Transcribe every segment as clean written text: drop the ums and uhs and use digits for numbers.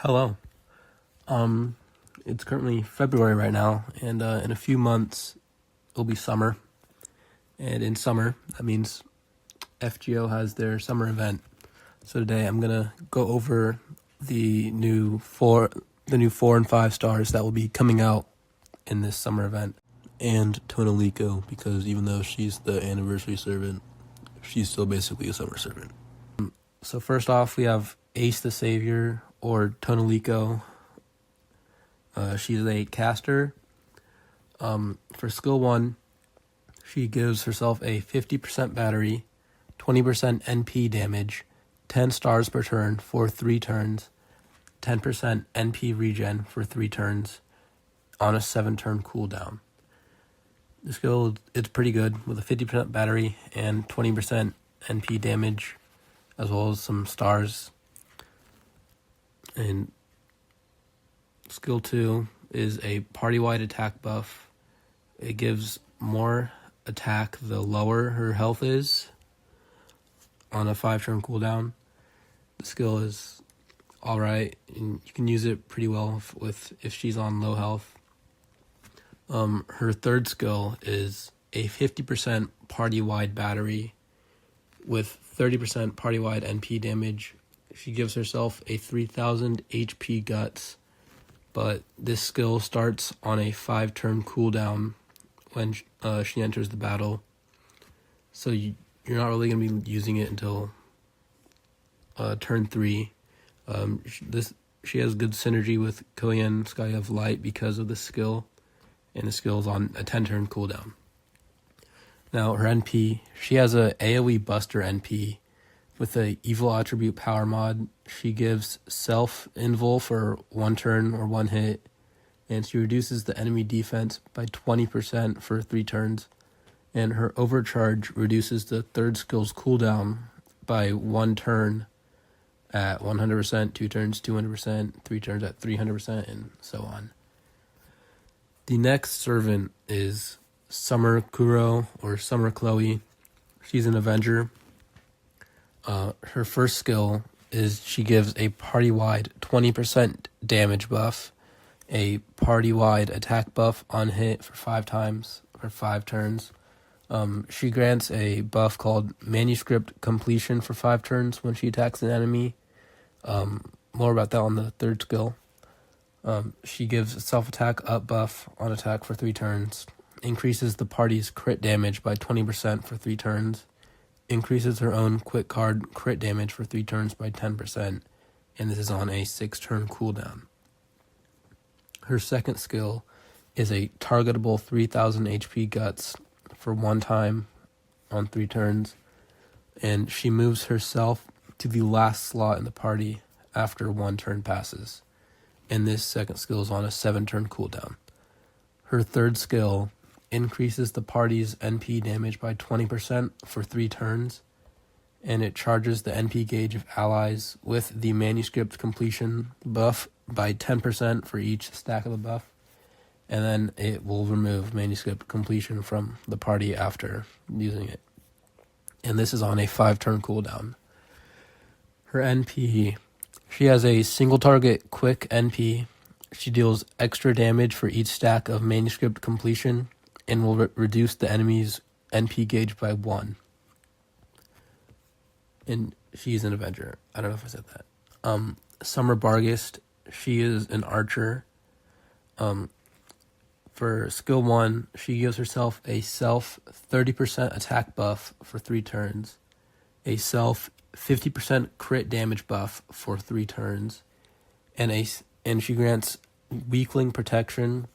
Hello. It's currently February right now, and in a few months it'll be summer. And in summer, that means FGO has their summer event. So today I'm gonna go over the new four and 5 stars that will be coming out in this summer event, and Tonalico, because even though she's the anniversary servant, she's still basically a summer servant. So first off, we have Ace the Savior, or Tonalico. She's a caster. For skill 1, she gives herself a 50% battery, 20% NP damage, 10 stars per turn for 3 turns, 10% NP regen for 3 turns on a 7-turn cooldown. The skill is pretty good with a 50% battery and 20% NP damage, as well as some stars. And skill 2 is a party-wide attack buff. It gives more attack the lower her health is on a 5-turn cooldown. The skill is alright, and you can use it pretty well if she's on low health. Her third skill is a 50% party-wide battery with 30% party-wide NP damage. She gives herself a 3000 HP guts, but this skill starts on a 5-turn cooldown when she enters the battle. So you're not really going to be using it until turn 3. She has good synergy with Koyan Sky of Light because of the skill, and the skill is on a 10-turn cooldown. Now her NP, she has a AoE Buster NP with a Evil Attribute Power mod. She gives self-invul for 1 turn or 1 hit, and she reduces the enemy defense by 20% for 3 turns. And her Overcharge reduces the third skill's cooldown by 1 turn at 100%, 2 turns 200%, 3 turns at 300%, and so on. The next servant is Summer Kuro, or Summer Chloe. She's an Avenger. Her first skill is she gives a party-wide 20% damage buff, a party-wide attack buff on hit for 5 times for 5 turns. She grants a buff called Manuscript Completion for 5 turns when she attacks an enemy. More about that on the third skill. She gives a self-attack up buff on attack for 3 turns, increases the party's crit damage by 20% for 3 turns, increases her own quick card crit damage for 3 turns by 10%, and this is on a 6-turn cooldown. Her second skill is a targetable 3000 HP guts for 1 time on 3 turns, and she moves herself to the last slot in the party after 1 turn passes, and this second skill is on a 7-turn cooldown. Her third skill increases the party's NP damage by 20% for 3 turns, and it charges the NP gauge of allies with the Manuscript Completion buff by 10% for each stack of the buff, and then it will remove Manuscript Completion from the party after using it. And this is on a 5-turn cooldown. Her NP, she has a single target quick NP. She deals extra damage for each stack of Manuscript Completion and will reduce the enemy's NP gauge by 1. And she's an Avenger. I don't know if I said that. Summer Barghest, she is an archer. For skill 1, she gives herself a self 30% attack buff for 3 turns, a self 50% crit damage buff for 3 turns, and she grants Weakling Protection,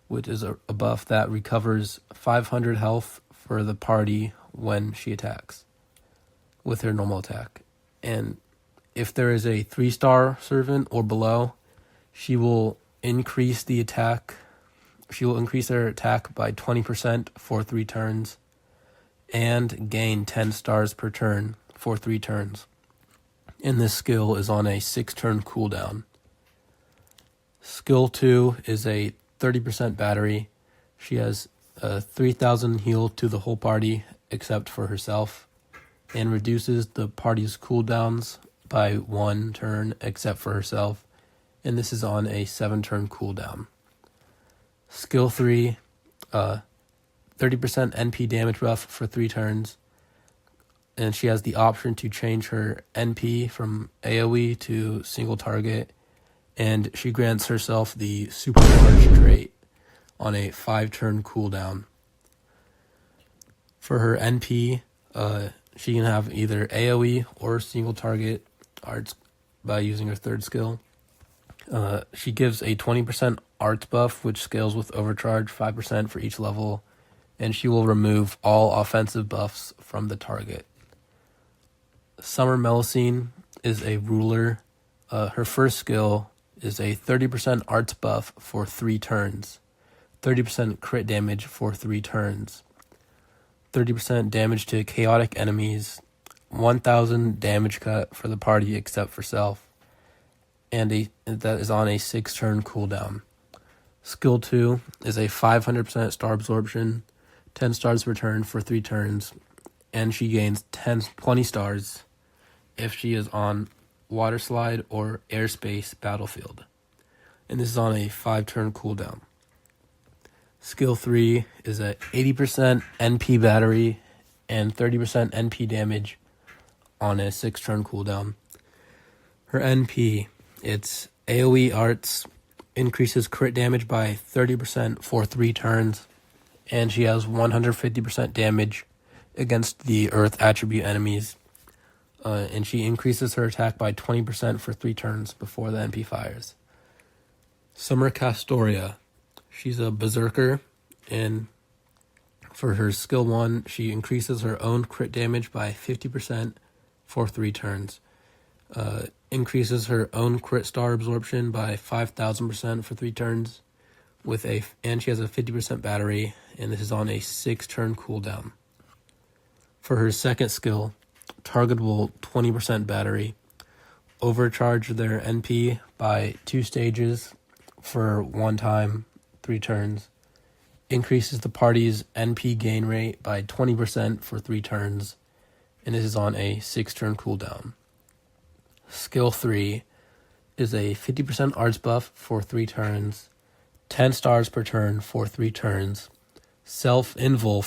which is a buff that recovers 500 health for the party when she attacks with her normal attack. And if there is a 3-star servant or below, she will increase their attack by 20% for 3 turns and gain 10 stars per turn for 3 turns. And this skill is on a 6-turn cooldown. Skill 2 is a 30% battery. She has a 3000 heal to the whole party except for herself, and reduces the party's cooldowns by 1 turn except for herself, and this is on a 7-turn cooldown. Skill 3, 30% NP damage buff for 3 turns, and she has the option to change her NP from AoE to single target, and she grants herself the supercharge trait on a 5-turn cooldown. For her NP, she can have either AoE or single target arts by using her 3rd skill. She gives a 20% arts buff, which scales with overcharge 5% for each level, and she will remove all offensive buffs from the target. Summer Melusine is a ruler. Her 1st skill is a 30% arts buff for 3 turns, 30% crit damage for 3 turns, 30% damage to chaotic enemies, 1,000 damage cut for the party except for self, and that is on a 6-turn cooldown. Skill 2 is a 500% star absorption, 10 stars per turn for 3 turns, and she gains 20 stars if she is on water slide or airspace battlefield. And this is on a 5-turn cooldown. Skill 3 is a 80% NP battery and 30% NP damage on a 6-turn cooldown. Her NP, it's AoE arts, increases crit damage by 30% for 3 turns, and she has 150% damage against the earth attribute enemies, and she increases her attack by 20% for 3 turns before the NP fires. Summer Castoria, she's a berserker, and for her skill 1, she increases her own crit damage by 50% for 3 turns. Increases her own crit star absorption by 5,000% for 3 turns, and she has a 50% battery, and this is on a 6-turn cooldown. For her 2nd skill, targetable 20% battery, overcharge their NP by 2 stages for 1 time, 3 turns, increases the party's NP gain rate by 20% for 3 turns, and this is on a 6-turn cooldown. Skill 3 is a 50% arts buff for 3 turns, 10 stars per turn for 3 turns, self-invul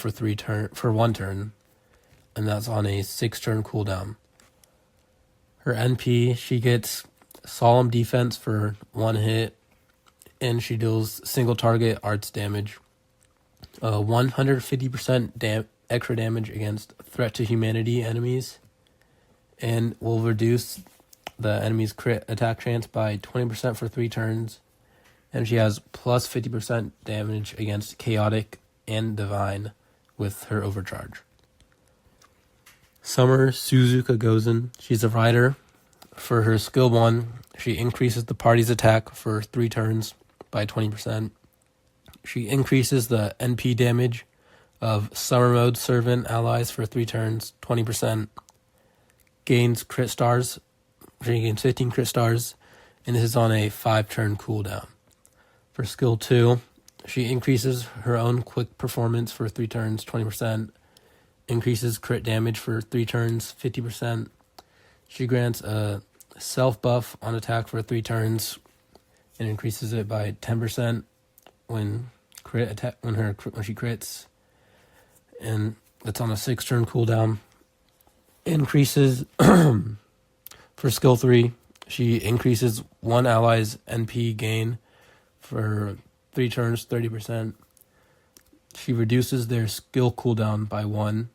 for 1 turn, and that's on a 6-turn cooldown. Her NP, she gets solemn defense for 1 hit, and she deals single target arts damage. 150% extra damage against threat to humanity enemies, and will reduce the enemy's crit attack chance by 20% for 3 turns, and she has plus 50% damage against chaotic and divine with her overcharge. Summer Suzuka Gozen, she's a rider. For her skill 1, she increases the party's attack for 3 turns by 20%. She increases the NP damage of Summer Mode Servant allies for 3 turns, 20%. Gains crit stars. She gains 15 crit stars, and this is on a 5-turn cooldown. For skill 2, she increases her own quick performance for 3 turns, 20%. Increases crit damage for 3 turns, 50%. She grants a self buff on attack for 3 turns, and increases it by 10% when she crits, and that's on a 6-turn cooldown. Increases for skill 3, she increases one ally's NP gain for 3 turns, 30%. She reduces their skill cooldown by 1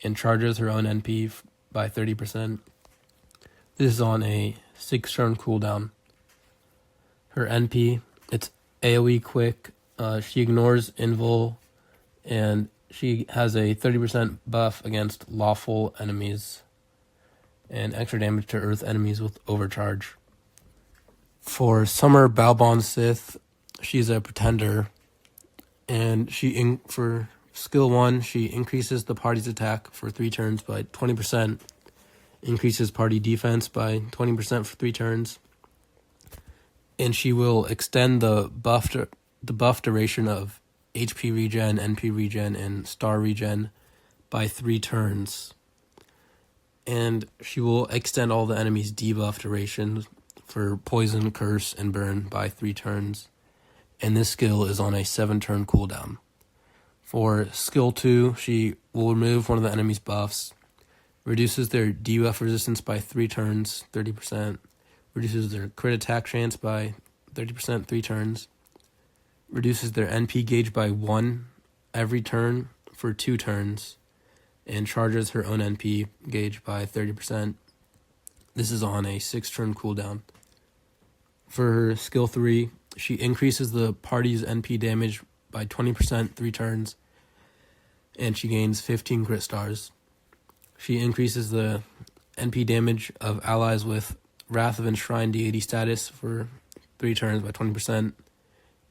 and charges her own NP by 30%. This is on a 6-turn cooldown. Her NP, it's AoE quick. She ignores invul, and she has a 30% buff against lawful enemies and extra damage to earth enemies with overcharge. For Summer Balbon Sith, she's a pretender, and for skill 1, she increases the party's attack for 3 turns by 20%, increases party defense by 20% for 3 turns, and she will extend the buff duration of HP regen, NP regen, and star regen by 3 turns. And she will extend all the enemy's debuff durations for poison, curse, and burn by 3 turns. And this skill is on a 7-turn cooldown. For skill 2, she will remove one of the enemy's buffs, reduces their debuff resistance by 3 turns, 30%, reduces their crit attack chance by 30%, 3 turns, reduces their NP gauge by 1 every turn for 2 turns, and charges her own NP gauge by 30%. This is on a 6-turn cooldown. For her skill 3, she increases the party's NP damage by 20%, 3 turns, and she gains 15 crit stars. She increases the NP damage of allies with Wrath of Enshrined Deity status for 3 turns by 20%,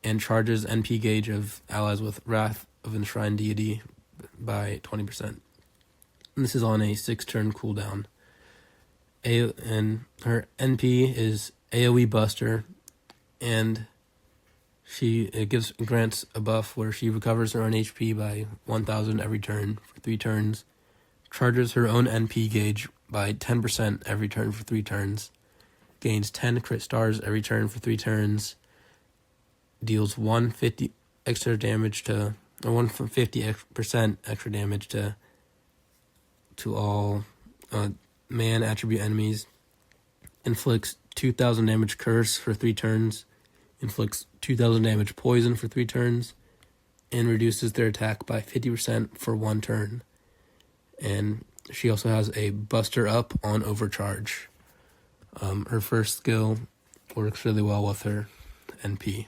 and charges NP gauge of allies with Wrath of Enshrined Deity by 20%. And this is on a 6-turn cooldown. And her NP is AoE Buster, and it grants a buff where she recovers her own HP by 1,000 every turn for 3 turns, charges her own NP gauge by 10% every turn for 3 turns, gains 10 crit stars every turn for 3 turns, deals 150% extra damage to all man attribute enemies, inflicts 2,000 damage curse for 3 turns, inflicts 2,000 damage poison for 3 turns, and reduces their attack by 50% for 1 turn. And she also has a Buster Up on Overcharge. Her first skill works really well with her NP.